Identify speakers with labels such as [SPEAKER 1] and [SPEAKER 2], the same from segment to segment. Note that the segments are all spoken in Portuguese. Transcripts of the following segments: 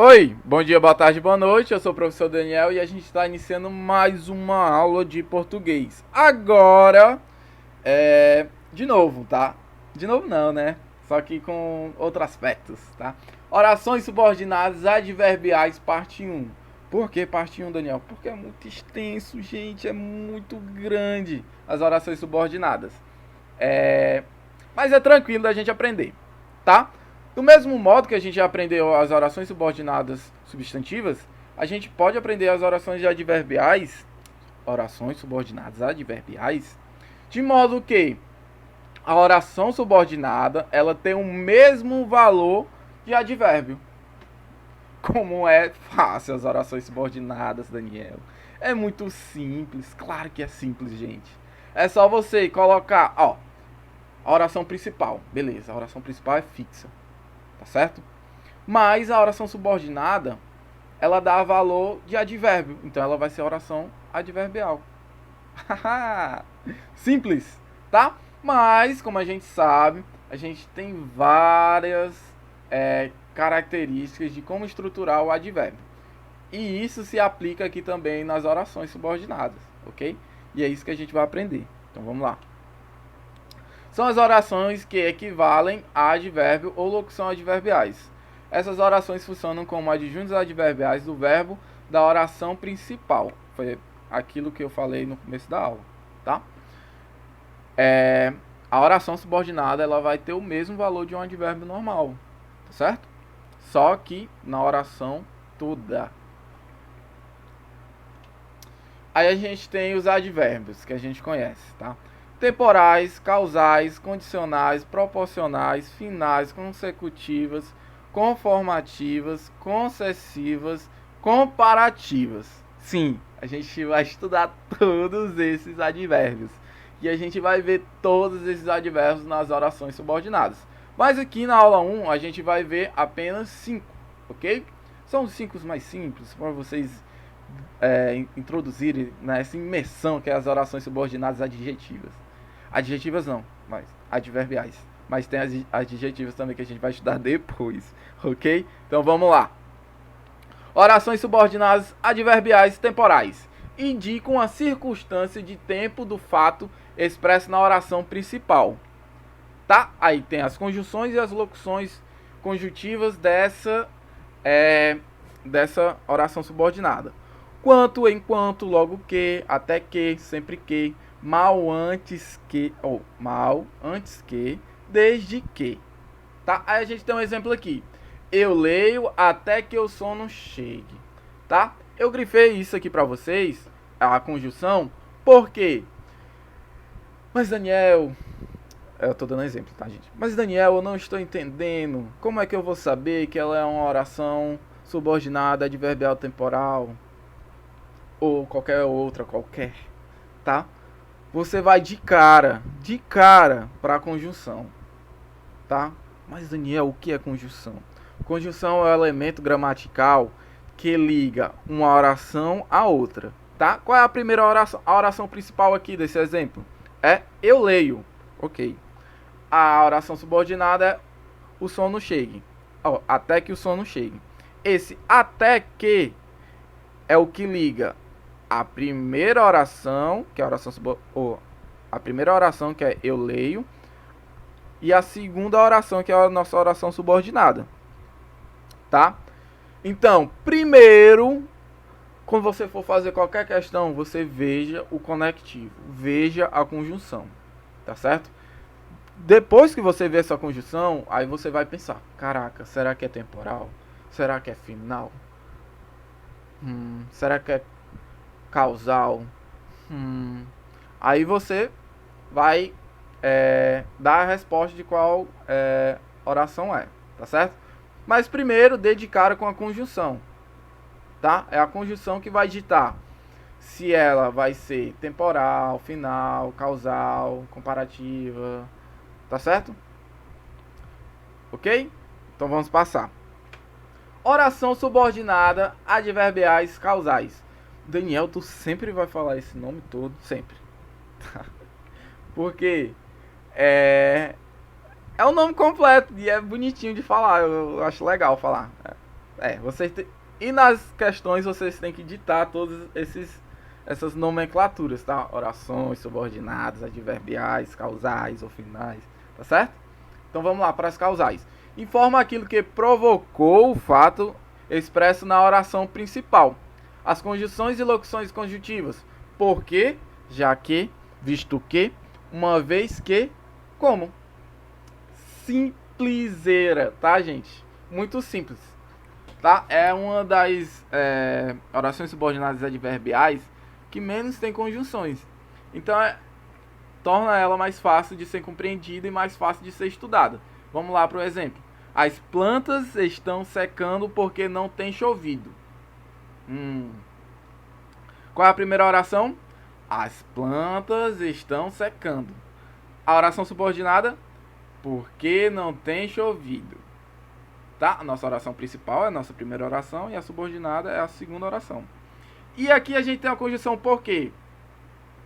[SPEAKER 1] Oi, bom dia, boa tarde, boa noite. Eu sou o professor Daniel e a gente está iniciando mais uma aula de português. Agora, de novo, tá? De novo não, né? Só que com outros aspectos, tá? Orações subordinadas adverbiais, parte um. Por que parte um, Daniel? Porque é muito extenso, gente, é muito grande as orações subordinadas. É... Mas é tranquilo da gente aprender, tá? Do mesmo modo que a gente já aprendeu as orações subordinadas substantivas, a gente pode aprender as orações adverbiais, orações subordinadas adverbiais, de modo que a oração subordinada ela tem o mesmo valor de advérbio. Como é fácil as orações subordinadas, Daniel. É muito simples, claro que é simples, gente. É só você colocar, ó, a oração principal, beleza, a oração principal é fixa, tá certo? Mas a oração subordinada, ela dá valor de advérbio, então ela vai ser oração adverbial. Simples, tá? Mas, como a gente sabe, a gente tem várias características de como estruturar o advérbio. E isso se aplica aqui também nas orações subordinadas, ok? E é isso que a gente vai aprender. Então vamos lá. São as orações que equivalem a advérbio ou locução adverbiais. Essas orações funcionam como adjuntos adverbiais do verbo da oração principal. Foi aquilo que eu falei no começo da aula, tá? A oração subordinada ela vai ter o mesmo valor de um advérbio normal, tá certo? Só que na oração toda. Aí a gente tem os advérbios que a gente conhece, tá? Temporais, causais, condicionais, proporcionais, finais, consecutivas, conformativas, concessivas, comparativas. Sim, a gente vai estudar todos esses advérbios. E a gente vai ver todos esses advérbios nas orações subordinadas. Mas aqui na aula 1 a gente vai ver apenas 5, ok? São os 5 mais simples para vocês introduzirem nessa imersão que é as orações subordinadas adjetivas. Adjetivas não, mas adverbiais. Mas tem as adjetivas também que a gente vai estudar depois, ok? Então vamos lá. Orações subordinadas adverbiais temporais indicam a circunstância de tempo do fato expresso na oração principal. Tá? Aí tem as conjunções e as locuções conjuntivas dessa oração subordinada. Quanto, enquanto, logo que, até que, sempre que, mal antes que, ou mal antes que, desde que. Tá? Aí a gente tem um exemplo aqui. Eu leio até que o sono chegue. Tá? Eu grifei isso aqui para vocês, a conjunção, porque... Mas Daniel, eu tô dando exemplo, tá, gente? Mas Daniel, eu não estou entendendo. Como é que eu vou saber que ela é uma oração subordinada adverbial temporal? Ou qualquer outra, tá? Você vai de cara para a conjunção, tá? Mas Daniel, o que é conjunção? Conjunção é o elemento gramatical que liga uma oração a outra, tá? Qual é a primeira oração? A oração principal aqui desse exemplo é eu leio, ok? A oração subordinada é o sono chegue, até que o sono chegue. Esse até que é o que liga a primeira oração, que é a oração a primeira oração que é eu leio, e a segunda oração que é a nossa oração subordinada, tá? Então, primeiro, quando você for fazer qualquer questão, você veja o conectivo, veja a conjunção, tá certo? Depois que você vê essa conjunção, aí você vai pensar, caraca, será que é temporal? Será que é final? Será que é causal? Aí você vai dar a resposta de qual oração é, tá certo? Mas primeiro dê de cara com a conjunção, tá? É a conjunção que vai ditar se ela vai ser temporal, final, causal, comparativa, tá certo? Ok? Então vamos passar. Oração subordinada, adverbiais causais. Daniel, tu sempre vai falar esse nome todo, sempre. Porque é um nome completo e é bonitinho de falar, eu acho legal falar. E nas questões vocês têm que ditar todas essas nomenclaturas, tá? Orações, subordinadas, adverbiais, causais ou finais, tá certo? Então vamos lá para as causais. Informa aquilo que provocou o fato expresso na oração principal. As conjunções e locuções conjuntivas. Porque, já que, visto que, uma vez que, como. Simpleseira, tá, gente? Muito simples. Tá? É uma das orações subordinadas adverbiais que menos tem conjunções. Então, torna ela mais fácil de ser compreendida e mais fácil de ser estudada. Vamos lá para o exemplo. As plantas estão secando porque não tem chovido. Qual é a primeira oração? As plantas estão secando. A oração subordinada? Porque não tem chovido. Tá? A nossa oração principal é a nossa primeira oração e a subordinada é a segunda oração. E aqui a gente tem a conjunção porque,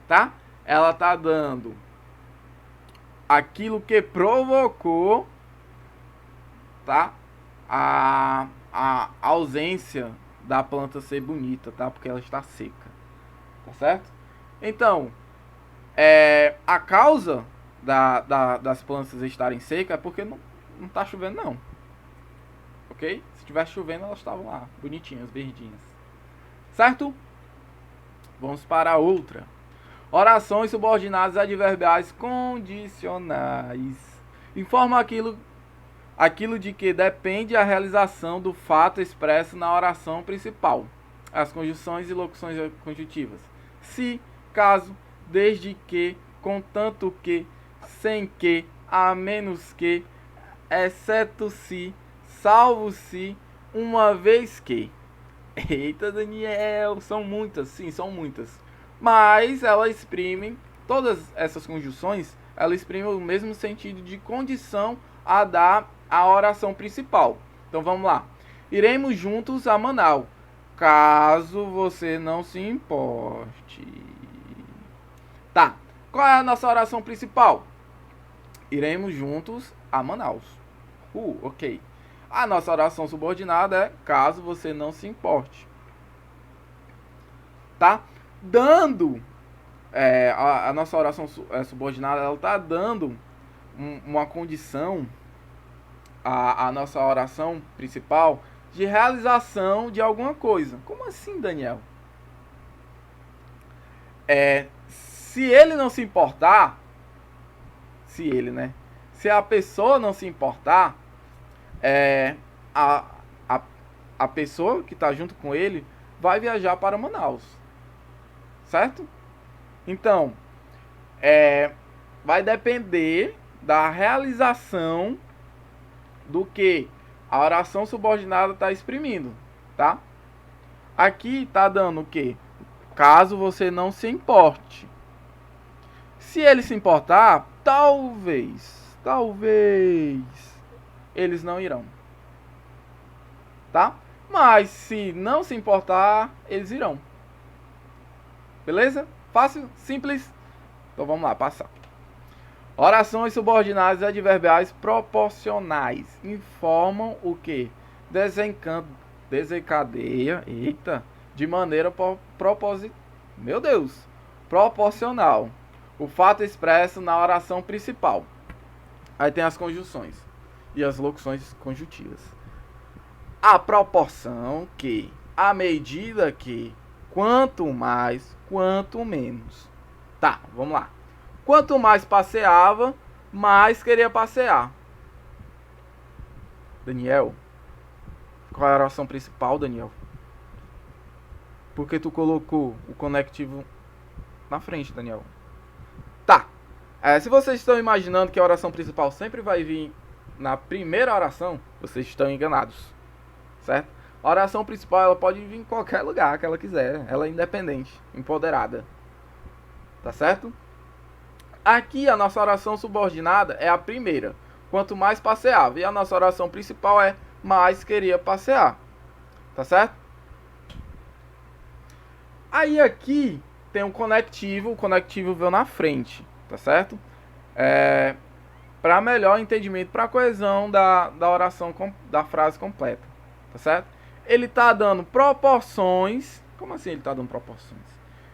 [SPEAKER 1] tá? Ela tá dando aquilo que provocou, tá? A ausência da planta ser bonita, tá? Porque ela está seca, tá certo? Então, a causa das plantas estarem secas é porque não tá chovendo, não. Ok? Se tivesse chovendo, elas estavam lá, bonitinhas, verdinhas. Certo? Vamos para a outra. Orações subordinadas adverbiais condicionais. Informa aquilo de que depende a realização do fato expresso na oração principal. As conjunções e locuções conjuntivas. Se, caso, desde que, contanto que, sem que, a menos que, exceto se, salvo se, uma vez que. Eita, Daniel, são muitas, sim, são muitas. Mas ela exprime, todas essas conjunções, ela exprime o mesmo sentido de condição a dar a oração principal. Então vamos lá. Iremos juntos a Manaus, caso você não se importe. Tá, qual é a nossa oração principal? Iremos juntos a Manaus. Ok. A nossa oração subordinada é caso você não se importe. Tá? Dando a nossa oração subordinada, ela está dando uma condição à nossa oração principal de realização de alguma coisa. Como assim, Daniel? Se ele não se importar, se a pessoa não se importar, a pessoa que está junto com ele vai viajar para Manaus, certo? Então, vai depender da realização do que a oração subordinada está exprimindo, tá? Aqui está dando o quê? Caso você não se importe. Se ele se importar, talvez eles não irão, tá? Mas se não se importar, eles irão. Beleza? Fácil? Simples? Então vamos lá, passar. Orações subordinadas e adverbiais proporcionais informam o que? Desencadeia, de maneira proporcional. O fato expresso na oração principal. Aí tem as conjunções e as locuções conjuntivas. A proporção que, à medida que, quanto mais, quanto menos. Tá, vamos lá. Quanto mais passeava, mais queria passear. Daniel, qual é a oração principal, Daniel? Por que tu colocou o conectivo na frente, Daniel? Tá. Se vocês estão imaginando que a oração principal sempre vai vir na primeira oração, vocês estão enganados, certo? A oração principal ela pode vir em qualquer lugar que ela quiser, ela é independente, empoderada, tá certo? Aqui a nossa oração subordinada é a primeira, quanto mais passeava, e a nossa oração principal é mais queria passear, tá certo? Aí aqui tem um conectivo, o conectivo veio na frente, tá certo? Para melhor entendimento, para coesão da oração, da frase completa, tá certo? ele está dando proporções. Como assim ele está dando proporções?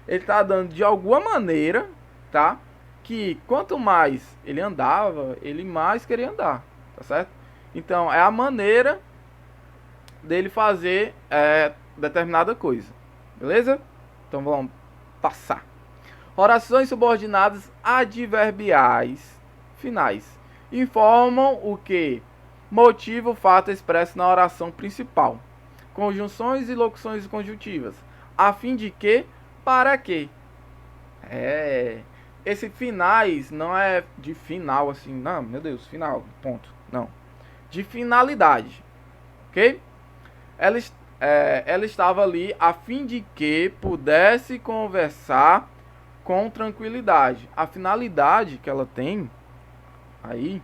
[SPEAKER 1] Ele está dando de alguma maneira, tá? Que quanto mais ele andava, ele mais queria andar, tá certo? Então é a maneira dele fazer determinada coisa, beleza? Então vamos passar. Orações subordinadas adverbiais finais informam o que? Motivo, fato expresso na oração principal. Conjunções e locuções conjuntivas. A fim de que? Para que? Esse finais não é de final assim, não, meu Deus, final, ponto. Não. De finalidade. Ok? Ela estava ali a fim de que pudesse conversar com tranquilidade. A finalidade que ela tem aí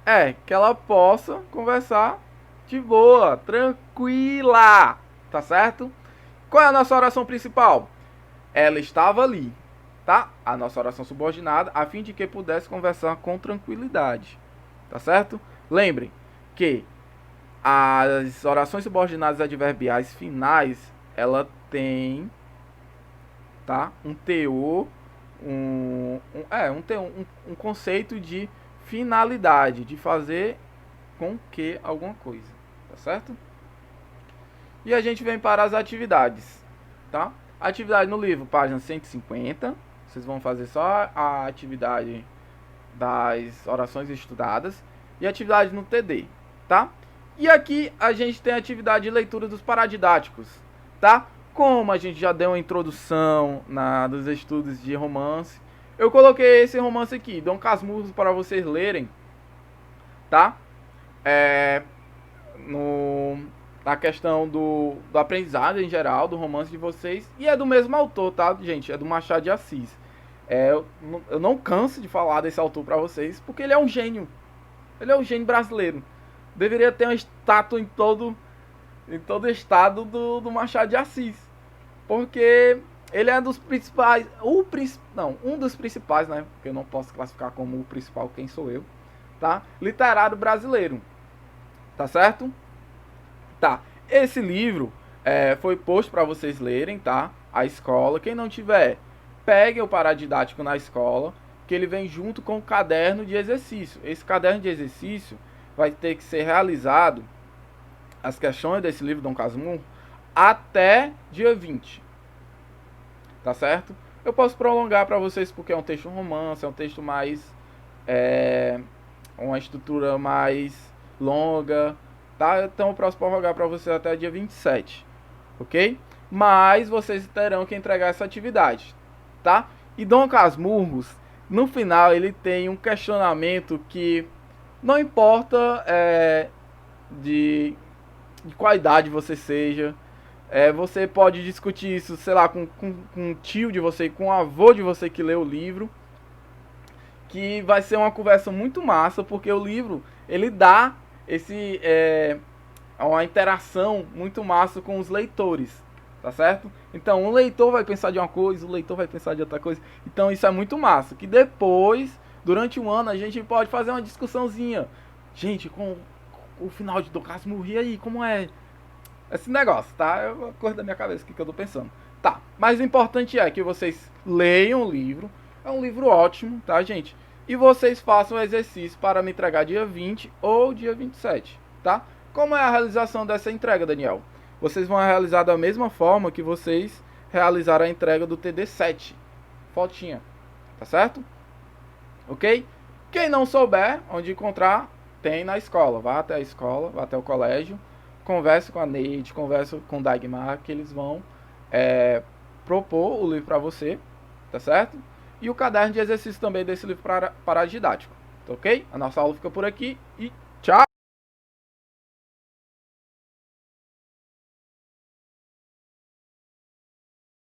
[SPEAKER 1] é que ela possa conversar de boa, tranquila, tá certo? Qual é a nossa oração principal? Ela estava ali, tá? A nossa oração subordinada, a fim de que pudesse conversar com tranquilidade, tá certo? Lembrem que as orações subordinadas adverbiais finais, ela tem, tá? Um teor, um conceito de finalidade, de fazer com que alguma coisa, tá certo? E a gente vem para as atividades, tá? Atividade no livro, página 150. Vocês vão fazer só a atividade das orações estudadas e atividade no TD, tá? E aqui a gente tem a atividade de leitura dos paradidáticos, tá? Como a gente já deu uma introdução dos estudos de romance, eu coloquei esse romance aqui, Dom Casmurro, para vocês lerem, tá? Na questão do aprendizado em geral, do romance de vocês. E é do mesmo autor, tá, gente? É do Machado de Assis. Eu não canso de falar desse autor pra vocês, porque ele é um gênio. Ele é um gênio brasileiro. Deveria ter uma estátua em todo estado do Machado de Assis. Porque ele é dos principais... um dos principais, né? Porque eu não posso classificar como o principal, quem sou eu. Tá? Literário brasileiro. Tá certo? Tá, esse livro foi posto para vocês lerem, tá? A escola, quem não tiver, pegue o paradidático na escola, que ele vem junto com o caderno de exercício. Esse caderno de exercício vai ter que ser realizado, as questões desse livro, Dom Casmurro, até dia 20. Tá certo? Eu posso prolongar para vocês porque é um texto romance, é um texto mais... uma estrutura mais longa, tá? Então eu posso prorrogar para vocês até dia 27, ok? Mas vocês terão que entregar essa atividade, tá? E Dom Casmurros, no final, ele tem um questionamento que não importa de qual idade você seja, você pode discutir isso, sei lá, com um tio de você, com um avô de você que leu o livro, que vai ser uma conversa muito massa, porque o livro, ele dá uma interação muito massa com os leitores, tá certo? Então, um leitor vai pensar de uma coisa, o leitor vai pensar de outra coisa. Então, isso é muito massa, que depois, durante um ano, a gente pode fazer uma discussãozinha. Gente, com o final de Dom Casmurro, e aí, como é esse negócio, tá? É uma coisa da minha cabeça que eu tô pensando. Tá, mas o importante é que vocês leiam o livro. É um livro ótimo, tá, gente? E vocês façam o exercício para me entregar dia 20 ou dia 27, tá? Como é a realização dessa entrega, Daniel? Vocês vão realizar da mesma forma que vocês realizaram a entrega do TD7. Fotinha, tá certo? Ok? Quem não souber onde encontrar, tem na escola. Vá até a escola, vá até o colégio, converse com a Neide, converse com o Dagmar, que eles vão propor o livro para você, tá certo? E o caderno de exercício também desse livro paradidático, tá ok? A nossa aula fica por aqui e